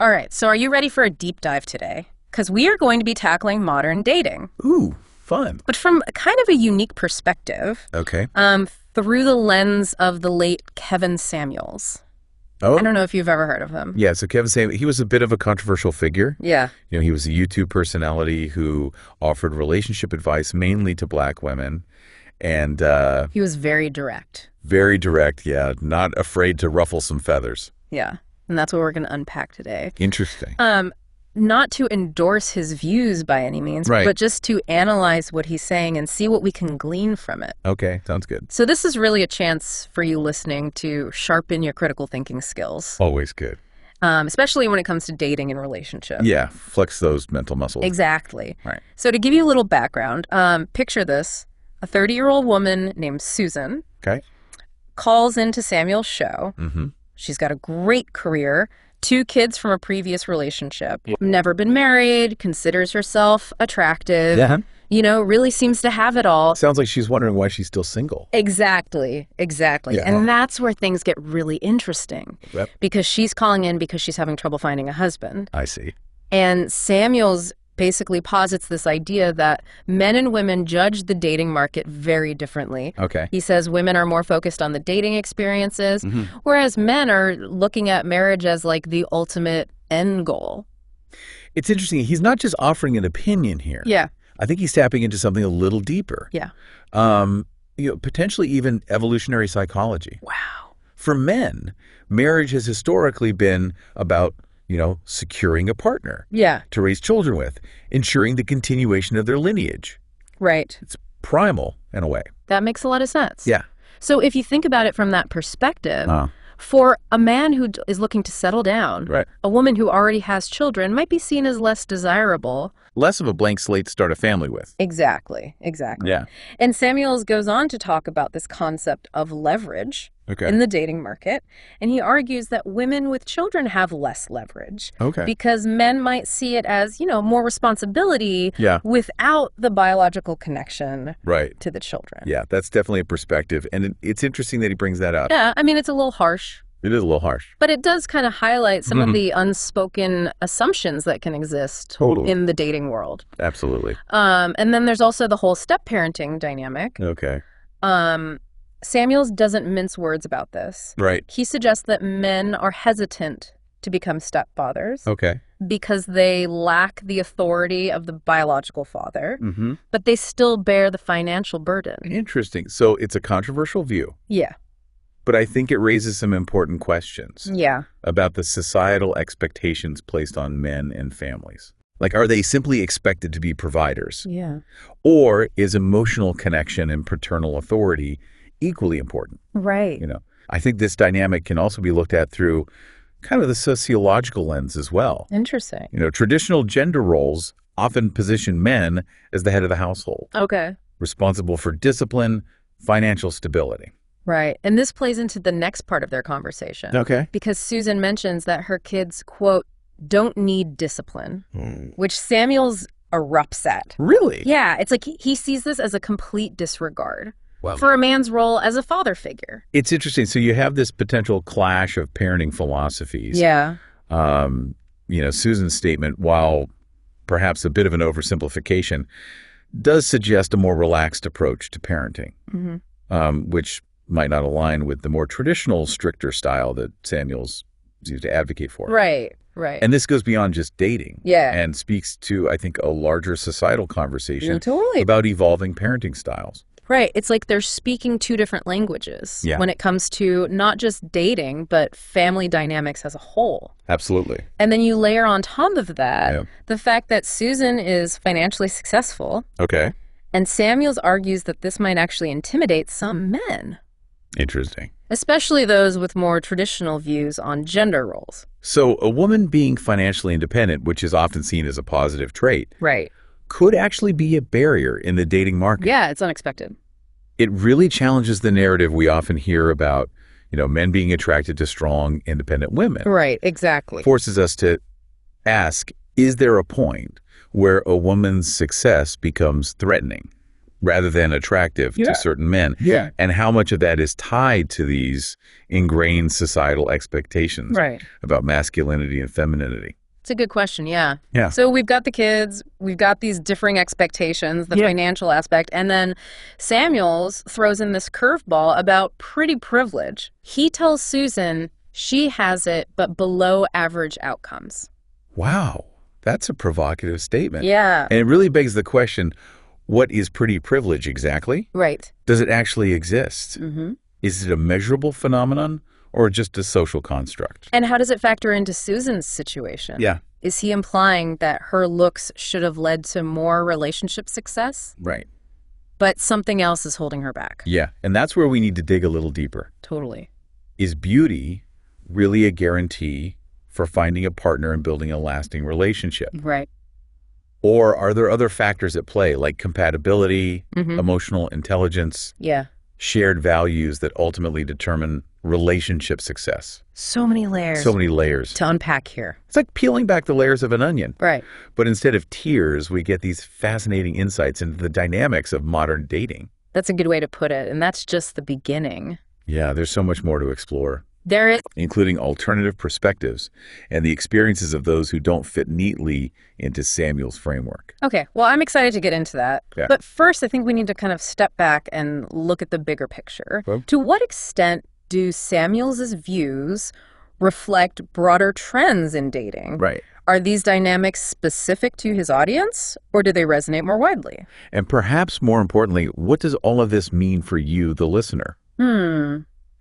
All right, so are you ready for a deep dive today? Because we are going to be tackling modern dating. Ooh, fun. But from kind of a unique perspective. Okay. Through the lens of the late Kevin Samuels. Oh, I don't know if you've ever heard of him. yeah. So Kevin Samuels, he was a bit of a controversial figure. Yeah. He was a YouTube personality who offered relationship advice mainly to black women. And he was very direct. Very direct, yeah. Not afraid to ruffle some feathers. Yeah. And that's what we're going to unpack today. Interesting. Not to endorse his views by any means, right. but just to analyze what he's saying and see what we can glean from it. Okay, sounds good. So this is really a chance for you listening to sharpen your critical thinking skills. Always good. Especially when it comes to dating and relationships. Yeah, flex those mental muscles. Exactly. Right. So to give you a little background, picture this. A 30-year-old woman named Susan calls into Samuel's show. Mm-hmm. She's got a great career, 2 kids from a previous relationship, never been married, considers herself attractive, really seems to have it all. Sounds like she's wondering why she's still single. Exactly. Yeah. And that's where things get really interesting. Yep. Because she's calling in because she's having trouble finding a husband. I see. And Samuels basically posits this idea that men and women judge the dating market very differently. Okay. He says women are more focused on the dating experiences, whereas men are looking at marriage as like the ultimate end goal. It's interesting. He's not just offering an opinion here. Yeah. I think he's tapping into something a little deeper. Yeah. Potentially even evolutionary psychology. Wow. For men, marriage has historically been about securing a partner to raise children with, ensuring the continuation of their lineage. Right. It's primal in a way. That makes a lot of sense. Yeah. So if you think about it from that perspective, for a man who is looking to settle down, a woman who already has children might be seen as less desirable. Less of a blank slate to start a family with. Exactly. Yeah. And Samuels goes on to talk about this concept of leverage in the dating market. And he argues that women with children have less leverage. Because men might see it as, more responsibility without the biological connection to the children. Yeah, that's definitely a perspective. And it's interesting that he brings that up. Yeah, I mean, it's a little harsh. It is a little harsh. But it does kind of highlight some of the unspoken assumptions that can exist in the dating world. Absolutely. And then there's also the whole step-parenting dynamic. Okay. Samuels doesn't mince words about this. Right. He suggests that men are hesitant to become stepfathers. Okay. Because they lack the authority of the biological father, but they still bear the financial burden. Interesting. So it's a controversial view. Yeah. But I think it raises some important questions about the societal expectations placed on men and families. Like, are they simply expected to be providers? Yeah. Or is emotional connection and paternal authority equally important? Right. I think this dynamic can also be looked at through kind of the sociological lens as well. Interesting. Traditional gender roles often position men as the head of the household. Okay. Responsible for discipline, financial stability. Right. And this plays into the next part of their conversation. Okay. Because Susan mentions that her kids, quote, don't need discipline, which Samuels erupts at. Really? Yeah. It's like he sees this as a complete disregard Well, for a man's role as a father figure. It's interesting. So you have this potential clash of parenting philosophies. Yeah. Susan's statement, while perhaps a bit of an oversimplification, does suggest a more relaxed approach to parenting, which might not align with the more traditional, stricter style that Samuels seems to advocate for. Right. And this goes beyond just dating. Yeah. And speaks to, I think, a larger societal conversation totally. About evolving parenting styles. Right. It's like they're speaking 2 different languages when it comes to not just dating, but family dynamics as a whole. Absolutely. And then you layer on top of that the fact that Susan is financially successful. Okay. And Samuels argues that this might actually intimidate some men. Interesting. Especially those with more traditional views on gender roles. So a woman being financially independent, which is often seen as a positive trait, could actually be a barrier in the dating market. Yeah, it's unexpected. It really challenges the narrative we often hear about, men being attracted to strong, independent women. Right, exactly. Forces us to ask, is there a point where a woman's success becomes threatening? rather than attractive to certain men. Yeah. And how much of that is tied to these ingrained societal expectations about masculinity and femininity? It's a good question, yeah. Yeah. So we've got the kids, we've got these differing expectations, the financial aspect, and then Samuels throws in this curveball about pretty privilege. He tells Susan she has it, but below average outcomes. Wow. That's a provocative statement. Yeah. And it really begs the question, what is pretty privilege exactly? Right. Does it actually exist? Mm-hmm. Is it a measurable phenomenon or just a social construct? And how does it factor into Susan's situation? Yeah. Is he implying that her looks should have led to more relationship success? Right. But something else is holding her back. Yeah. And that's where we need to dig a little deeper. Totally. Is beauty really a guarantee for finding a partner and building a lasting relationship? Right. Or are there other factors at play, like compatibility, emotional intelligence, shared values that ultimately determine relationship success? So many layers. So many layers. To unpack here. It's like peeling back the layers of an onion. Right. But instead of tears, we get these fascinating insights into the dynamics of modern dating. That's a good way to put it. And that's just the beginning. Yeah, there's so much more to explore. There is. Including alternative perspectives and the experiences of those who don't fit neatly into Samuel's framework. Okay, well, I'm excited to get into that. Yeah. But first, I think we need to kind of step back and look at the bigger picture. Okay. To what extent do Samuel's views reflect broader trends in dating? Right. Are these dynamics specific to his audience, or do they resonate more widely? And perhaps more importantly, what does all of this mean for you, the listener?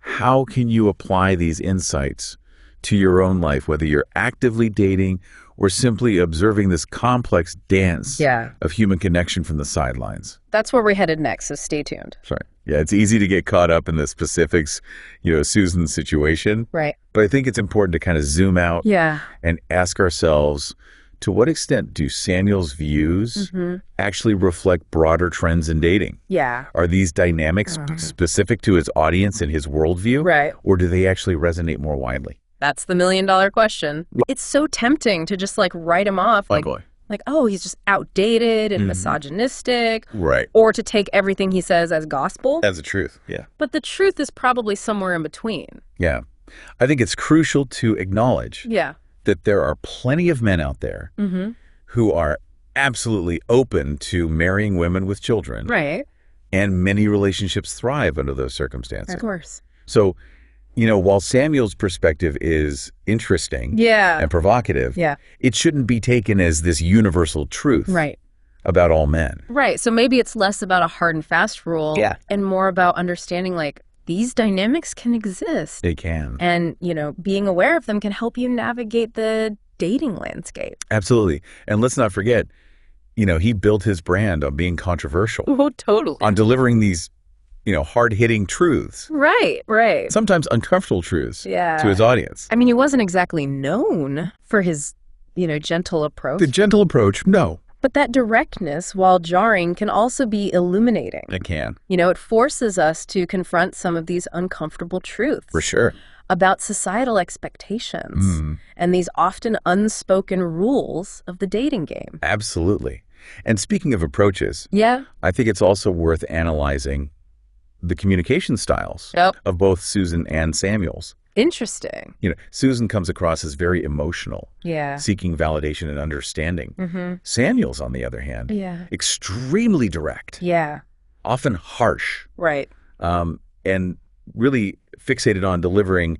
How can you apply these insights to your own life, whether you're actively dating or simply observing this complex dance of human connection from the sidelines? That's where we're headed next, so stay tuned. Sorry. Yeah, it's easy to get caught up in the specifics, Susan's situation. Right. But I think it's important to kind of zoom out and ask ourselves, to what extent do Samuel's views actually reflect broader trends in dating? Yeah. Are these dynamics specific to his audience and his worldview? Right. Or do they actually resonate more widely? That's the million-dollar question. It's so tempting to just write him off like, oh, he's just outdated and misogynistic. Right. Or to take everything he says as gospel. As the truth, yeah. But the truth is probably somewhere in between. Yeah. I think it's crucial to acknowledge that there are plenty of men out there who are absolutely open to marrying women with children. Right. And many relationships thrive under those circumstances. Of course. So, while Samuel's perspective is interesting and provocative, it shouldn't be taken as this universal truth about all men. Right. So maybe it's less about a hard and fast rule and more about understanding these dynamics can exist. They can. And, being aware of them can help you navigate the dating landscape. Absolutely. And let's not forget, he built his brand on being controversial. Oh, totally. On delivering these, hard-hitting truths. Right, right. Sometimes uncomfortable truths to his audience. I mean, he wasn't exactly known for his, gentle approach. The gentle approach, no. But that directness, while jarring, can also be illuminating. It can. It forces us to confront some of these uncomfortable truths. For sure. About societal expectations and these often unspoken rules of the dating game. Absolutely. And speaking of approaches, I think it's also worth analyzing the communication styles of both Susan and Samuel's. Interesting. Susan comes across as very emotional, seeking validation and understanding. Samuel's, on the other hand, extremely direct, often harsh, right, and really fixated on delivering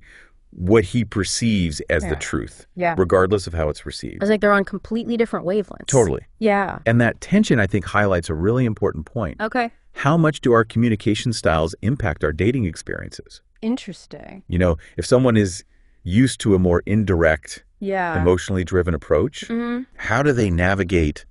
what he perceives as the truth, regardless of how it's received. It's like they're on completely different wavelengths. Totally. Yeah. And that tension, I think, highlights a really important point. Okay. How much do our communication styles impact our dating experiences? Interesting. If someone is used to a more indirect, emotionally driven approach, how do they navigate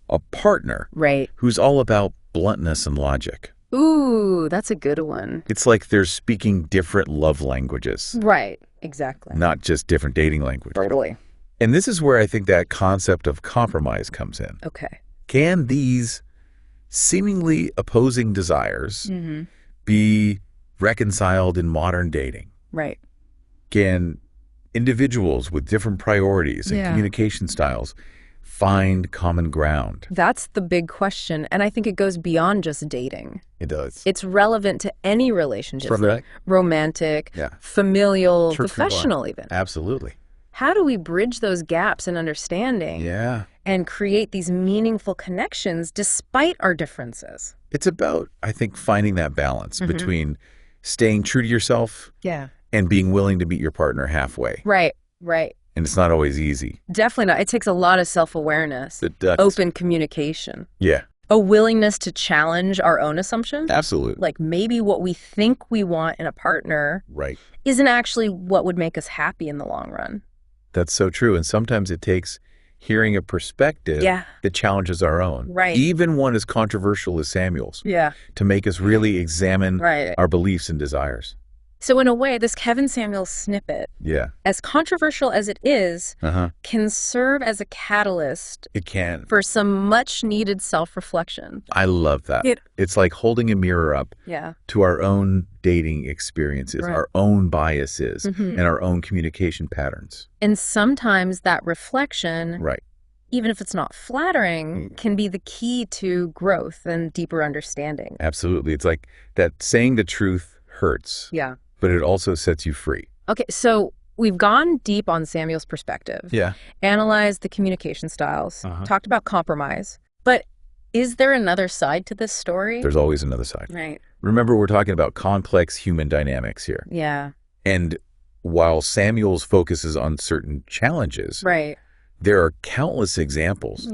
a partner who's all about bluntness and logic? Ooh, that's a good one. It's like they're speaking different love languages. Right, exactly. Not just different dating languages. Totally. And this is where I think that concept of compromise comes in. Okay. Can these seemingly opposing desires be reconciled in modern dating? Right. Can individuals with different priorities and communication styles find common ground? That's the big question, and I think it goes beyond just dating. It does. It's relevant to any relationship. Romantic, yeah, familial, professional even. Absolutely. How do we bridge those gaps in understanding and create these meaningful connections despite our differences? It's about, I think, finding that balance between staying true to yourself and being willing to meet your partner halfway. Right, right. And it's not always easy. Definitely not. It takes a lot of self-awareness. It does. Open communication. Yeah. A willingness to challenge our own assumptions. Absolutely. Like maybe what we think we want in a partner isn't actually what would make us happy in the long run. That's so true. And sometimes it takes hearing a perspective that challenges our own. Right. Even one as controversial as Samuel's. Yeah. To make us really examine our beliefs and desires. So in a way, this Kevin Samuels snippet, as controversial as it is, can serve as a catalyst for some much-needed self-reflection. I love that. It's like holding a mirror up to our own dating experiences, our own biases, and our own communication patterns. And sometimes that reflection, even if it's not flattering, can be the key to growth and deeper understanding. Absolutely. It's like that saying the truth hurts. Yeah. But it also sets you free. Okay, so we've gone deep on Samuel's perspective. Yeah. Analyzed the communication styles. Talked about compromise. But is there another side to this story? There's always another side. Right. Remember, we're talking about complex human dynamics here. Yeah. And while Samuel's focuses on certain challenges, there are countless examples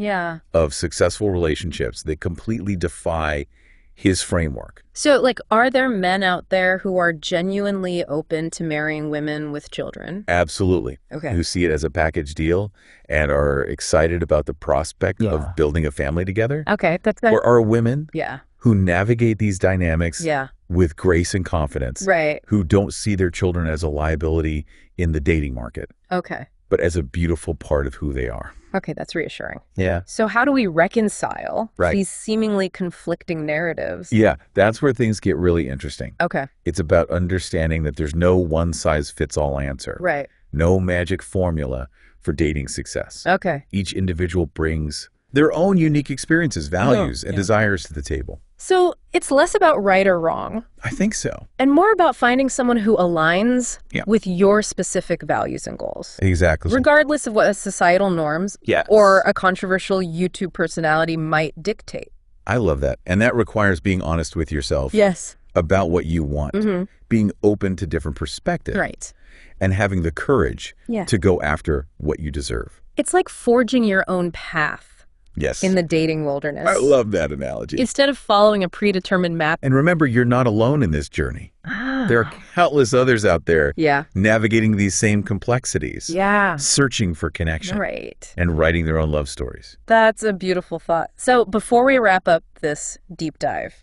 of successful relationships that completely defy his framework. So, like, are there men out there who are genuinely open to marrying women with children? Absolutely. Okay. Who see it as a package deal and are excited about the prospect of building a family together. Okay, that's good. Or are women who navigate these dynamics with grace and confidence. Right. Who don't see their children as a liability in the dating market. Okay. But as a beautiful part of who they are. Okay, that's reassuring. Yeah. So how do we reconcile these seemingly conflicting narratives? Yeah, that's where things get really interesting. Okay. It's about understanding that there's no one-size-fits-all answer. Right. No magic formula for dating success. Okay. Each individual brings their own unique experiences, values, and desires to the table. So it's less about right or wrong. I think so. And more about finding someone who aligns with your specific values and goals. Exactly. Regardless of what societal norms or a controversial YouTube personality might dictate. I love that. And that requires being honest with yourself. Yes. About what you want. Being open to different perspectives. Right. And having the courage to go after what you deserve. It's like forging your own path. Yes. In the dating wilderness. I love that analogy. Instead of following a predetermined map. And remember, you're not alone in this journey. There are countless others out there navigating these same complexities. Yeah. Searching for connection. Right. And writing their own love stories. That's a beautiful thought. So before we wrap up this deep dive,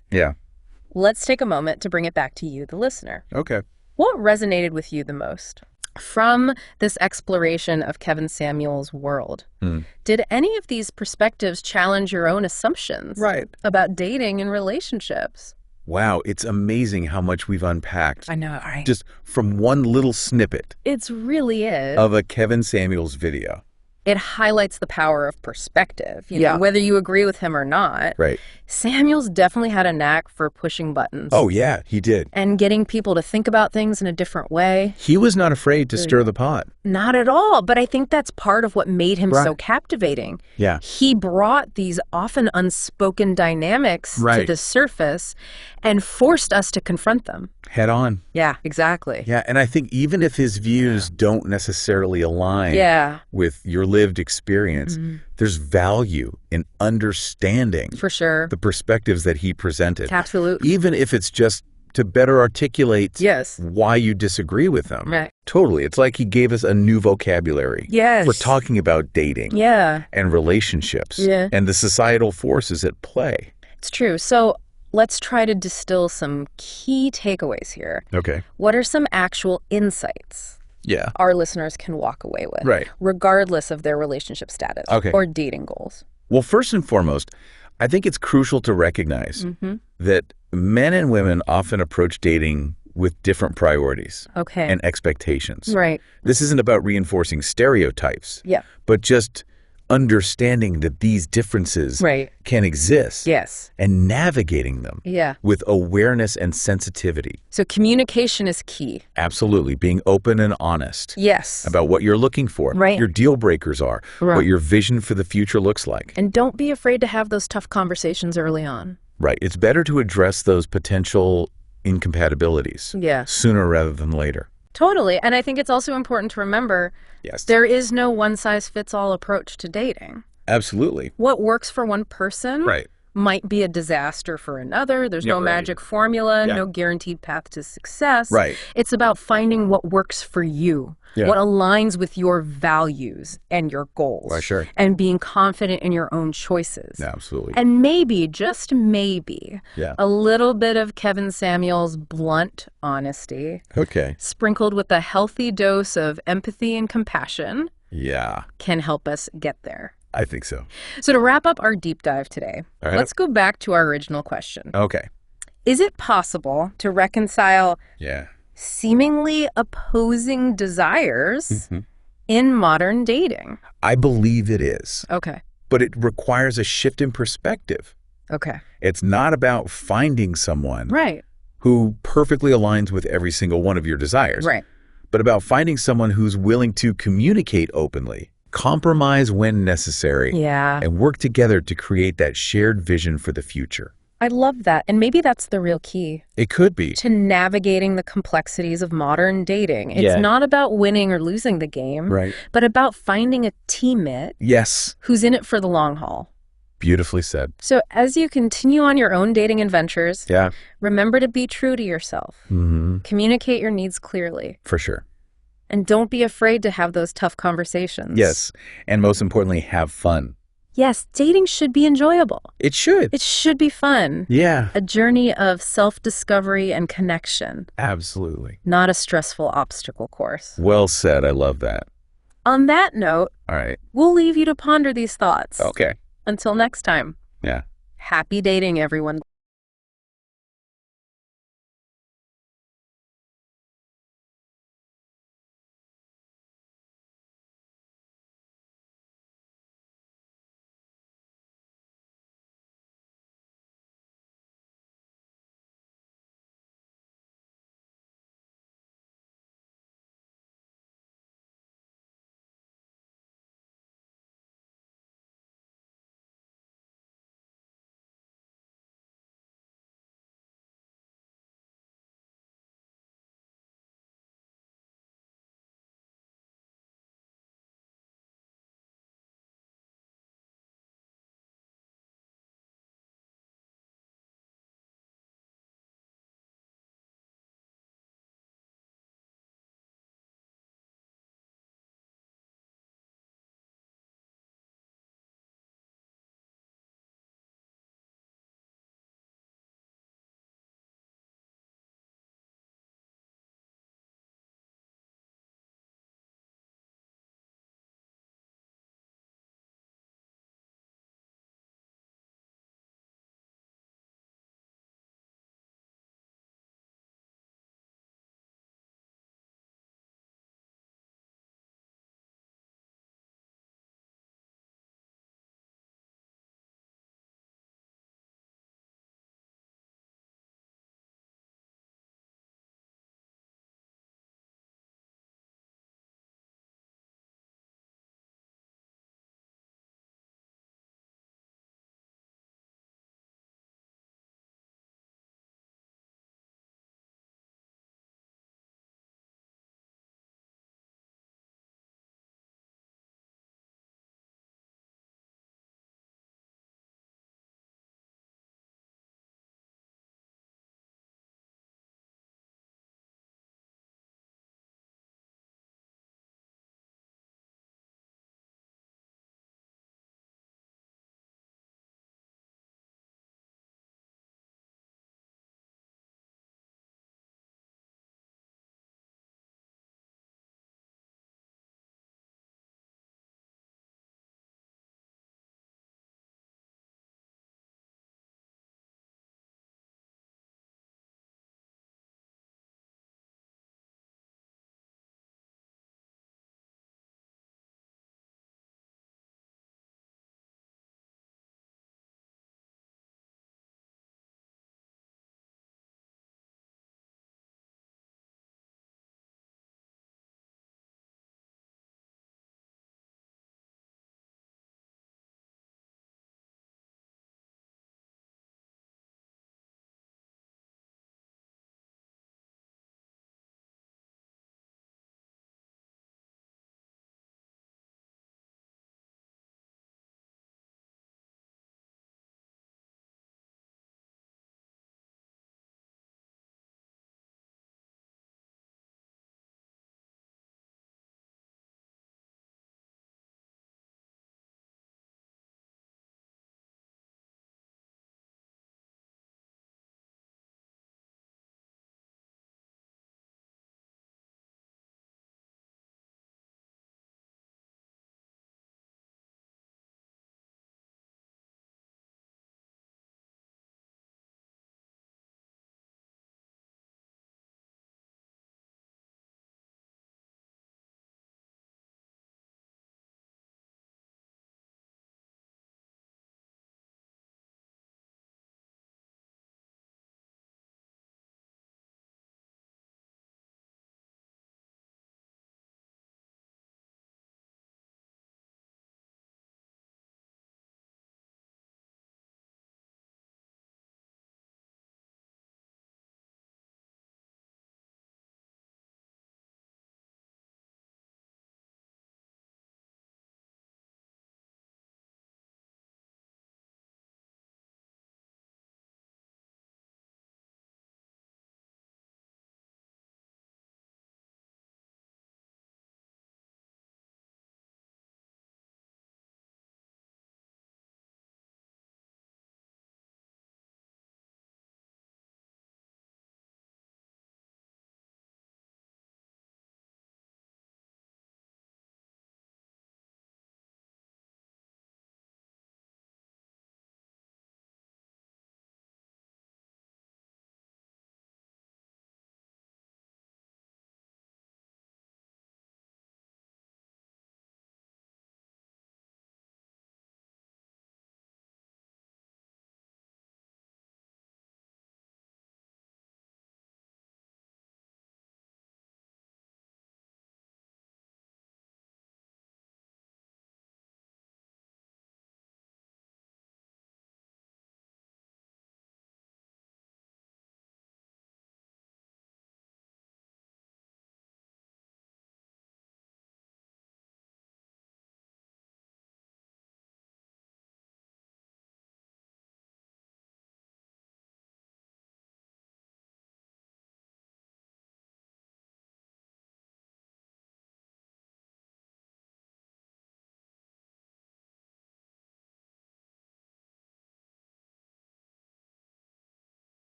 let's take a moment to bring it back to you, the listener. Okay. What resonated with you the most? From this exploration of Kevin Samuels' world, did any of these perspectives challenge your own assumptions about dating and relationships? Wow, it's amazing how much we've unpacked. I know, right? Just from one little snippet. It really is. Of a Kevin Samuels video. It highlights the power of perspective, you know, whether you agree with him or not. Right. Samuels definitely had a knack for pushing buttons. Oh, yeah, he did. And getting people to think about things in a different way. He was not afraid to stir the pot. Not at all. But I think that's part of what made him so captivating. Yeah. He brought these often unspoken dynamics to the surface and forced us to confront them. Head on. Yeah, exactly. Yeah, and I think even if his views don't necessarily align with your lived experience, there's value in understanding for sure the perspectives that he presented. Absolutely. Even if it's just to better articulate why you disagree with them. Right. Totally. It's like he gave us a new vocabulary for talking about dating and relationships and the societal forces at play. It's true. So let's try to distill some key takeaways here. Okay. What are some actual insights our listeners can walk away with, regardless of their relationship status or dating goals? Well, first and foremost, I think it's crucial to recognize that men and women often approach dating with different priorities and expectations. Right. This isn't about reinforcing stereotypes, but just understanding that these differences can exist. Yes. And navigating them with awareness and sensitivity. So communication is key. Absolutely. Being open and honest. Yes. About what you're looking for. Right. Your deal breakers are. Right. What your vision for the future looks like. And don't be afraid to have those tough conversations early on. Right. It's better to address those potential incompatibilities sooner rather than later. Totally. And I think it's also important to remember there is no one-size-fits-all approach to dating. Absolutely. What works for one person might be a disaster for another. There's no magic formula, no guaranteed path to success. Right. It's about finding what works for you, what aligns with your values and your goals. Well, sure. And being confident in your own choices. Absolutely. And maybe, just maybe, a little bit of Kevin Samuel's blunt honesty. Sprinkled with a healthy dose of empathy and compassion. Can help us get there. I think so. So to wrap up our deep dive today, let's go back to our original question. Is it possible to reconcile seemingly opposing desires in modern dating? I believe it is. Okay. But it requires a shift in perspective. Okay. It's not about finding someone right. who perfectly aligns with every single one of your desires. Right. But about finding someone who's willing to communicate openly, compromise when necessary, and work together to create that shared vision for the future. I love that. And maybe that's the real key. It could be. To navigating the complexities of modern dating. It's not about winning or losing the game, but about finding a teammate who's in it for the long haul. Beautifully said. So as you continue on your own dating adventures, remember to be true to yourself. Communicate your needs clearly. For sure. And don't be afraid to have those tough conversations. Yes. And most importantly, have fun. Yes, dating should be enjoyable. It should. It should be fun. Yeah. A journey of self-discovery and connection. Absolutely. Not a stressful obstacle course. Well said. I love that. On that note, all right, we'll leave you to ponder these thoughts. Okay. Until next time. Yeah. Happy dating, everyone.